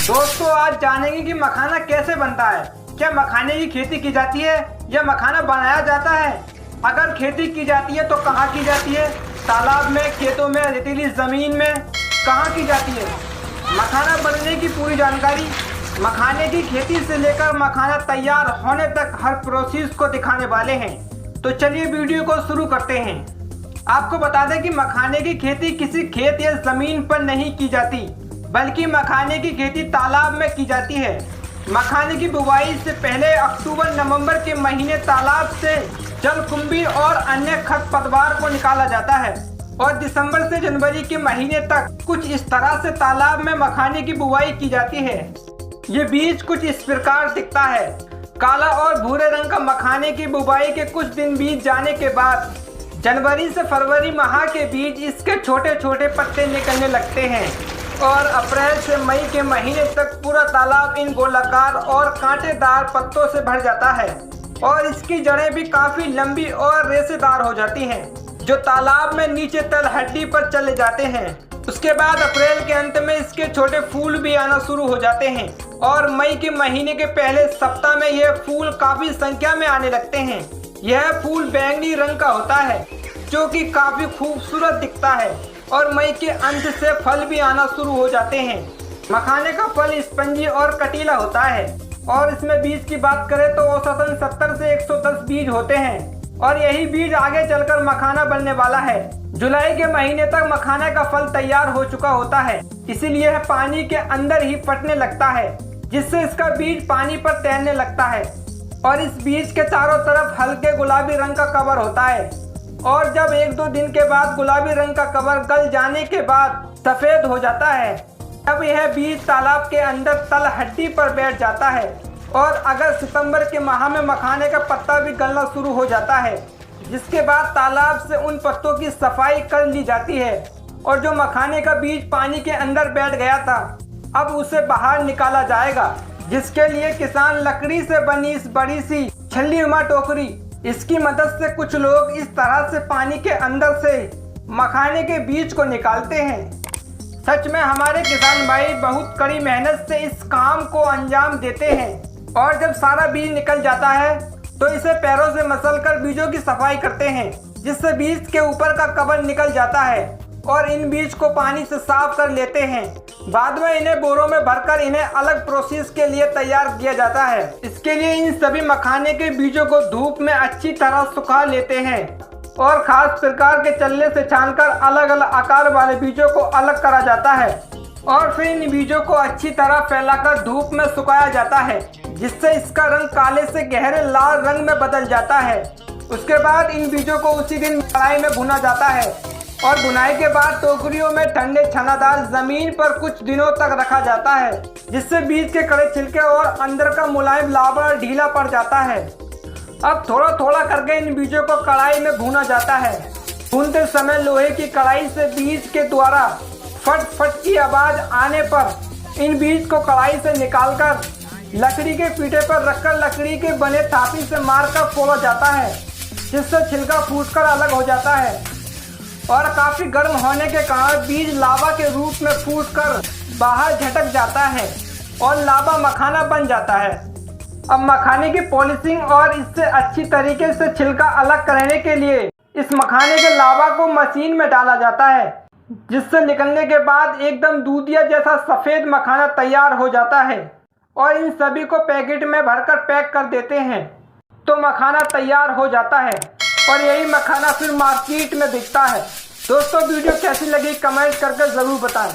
दोस्तों आज जानेंगे कि मखाना कैसे बनता है। क्या मखाने की खेती की जाती है या मखाना बनाया जाता है? अगर खेती की जाती है तो कहाँ की जाती है? तालाब में, खेतों में, रेतीली जमीन में, कहाँ की जाती है? मखाना बनने की पूरी जानकारी, मखाने की खेती से लेकर मखाना तैयार होने तक हर प्रोसेस को दिखाने वाले हैं। तो चलिए वीडियो को शुरू करते हैं। आपको बता दें कि मखाने की खेती किसी खेत या जमीन पर नहीं की जाती, बल्कि मखाने की खेती तालाब में की जाती है। मखाने की बुवाई से पहले अक्टूबर-नवंबर के महीने तालाब से जलकुंभी और अन्य खरपतवार को निकाला जाता है और दिसंबर से जनवरी के महीने तक कुछ इस तरह से तालाब में मखाने की बुवाई की जाती है। ये बीज कुछ इस प्रकार दिखता है। काला और भूरे रंग का मखाने की बुवाई के कुछ दिन बीत जाने के बाद जनवरी से फरवरी माह के बीच इसके छोटे छोटे पत्ते निकलने लगते हैं और अप्रैल से मई के महीने तक पूरा तालाब इन गोलाकार और कांटेदार पत्तों से भर जाता है और इसकी जड़ें भी काफी लंबी और रेशेदार हो जाती हैं, जो तालाब में नीचे तल हड्डी पर चले जाते हैं। उसके बाद अप्रैल के अंत में इसके छोटे फूल भी आना शुरू हो जाते हैं और मई के महीने के पहले सप्ताह में यह फूल काफी संख्या में आने लगते हैं। यह फूल बैंगनी रंग का होता है, जो कि काफी खूबसूरत दिखता है और मई के अंत से फल भी आना शुरू हो जाते हैं। मखाने का फल स्पंजी और कटीला होता है और इसमें बीज की बात करें तो औसतन 70 से 110 बीज होते हैं और यही बीज आगे चलकर मखाना बनने वाला है। जुलाई के महीने तक मखाने का फल तैयार हो चुका होता है, इसीलिए यह पानी के अंदर ही फटने लगता है, जिससे इसका बीज पानी पर तैरने लगता है और इस बीज के चारों तरफ हल्के गुलाबी रंग का कवर होता है और जब 1-2 दिन के बाद गुलाबी रंग का कवर गल जाने के बाद सफेद हो जाता है, तब यह बीज तालाब के अंदर तल हड्डी पर बैठ जाता है और अगस्त-सितंबर के माह में मखाने का पत्ता भी गलना शुरू हो जाता है, जिसके बाद तालाब से उन पत्तों की सफाई कर ली जाती है और जो मखाने का बीज पानी के अंदर बैठ गया था अब उसे बाहर निकाला जाएगा, जिसके लिए किसान लकड़ी से बनी इस बड़ी सी छल्लीनुमा टोकरी, इसकी मदद से कुछ लोग इस तरह से पानी के अंदर से मखाने के बीज को निकालते हैं। सच में हमारे किसान भाई बहुत कड़ी मेहनत से इस काम को अंजाम देते हैं और जब सारा बीज निकल जाता है तो इसे पैरों से मसलकर बीजों की सफाई करते हैं, जिससे बीज के ऊपर का कवर निकल जाता है और इन बीज को पानी से साफ कर लेते हैं। बाद में इन्हें बोरों में भरकर इन्हें अलग प्रोसेस के लिए तैयार किया जाता है। इसके लिए इन सभी मखाने के बीजों को धूप में अच्छी तरह सुखा लेते हैं और खास प्रकार के चल्ले से छानकर अलग अलग आकार वाले बीजों को अलग करा जाता है और फिर इन बीजों को अच्छी तरह फैलाकर धूप में सुखाया जाता है, जिससे इसका रंग काले से गहरे लाल रंग में बदल जाता है। उसके बाद इन बीजों को उसी दिन कढ़ाई में भुना जाता है और बुनाई के बाद टोकरियों में ठंडे छनादार जमीन पर कुछ दिनों तक रखा जाता है, जिससे बीज के कड़े छिलके और अंदर का मुलायम लावा ढीला पड़ जाता है। अब थोड़ा थोड़ा करके इन बीजों को कढ़ाई में भुना जाता है। भूनते समय लोहे की कढ़ाई से बीज के द्वारा फट फट की आवाज आने पर इन बीज को कढ़ाई से निकालकर लकड़ी के पीठे पर रखकर लकड़ी के बने थापी से मारकर फोड़ा जाता है, जिससे छिलका फूटकर अलग हो जाता है और काफी गर्म होने के कारण बीज लावा के रूप में फूटकर बाहर झटक जाता है और लावा मखाना बन जाता है। अब मखाने की पॉलिशिंग और इससे अच्छी तरीके से छिलका अलग करने के लिए इस मखाने के लावा को मशीन में डाला जाता है, जिससे निकलने के बाद एकदम दूधिया जैसा सफेद मखाना तैयार हो जाता है और इन सभी को पैकेट में भरकर पैक कर देते हैं तो मखाना तैयार हो जाता है और यही मखाना फिर मार्केट में बिकता है। दोस्तों वीडियो कैसी लगी कमेंट करके ज़रूर बताएं।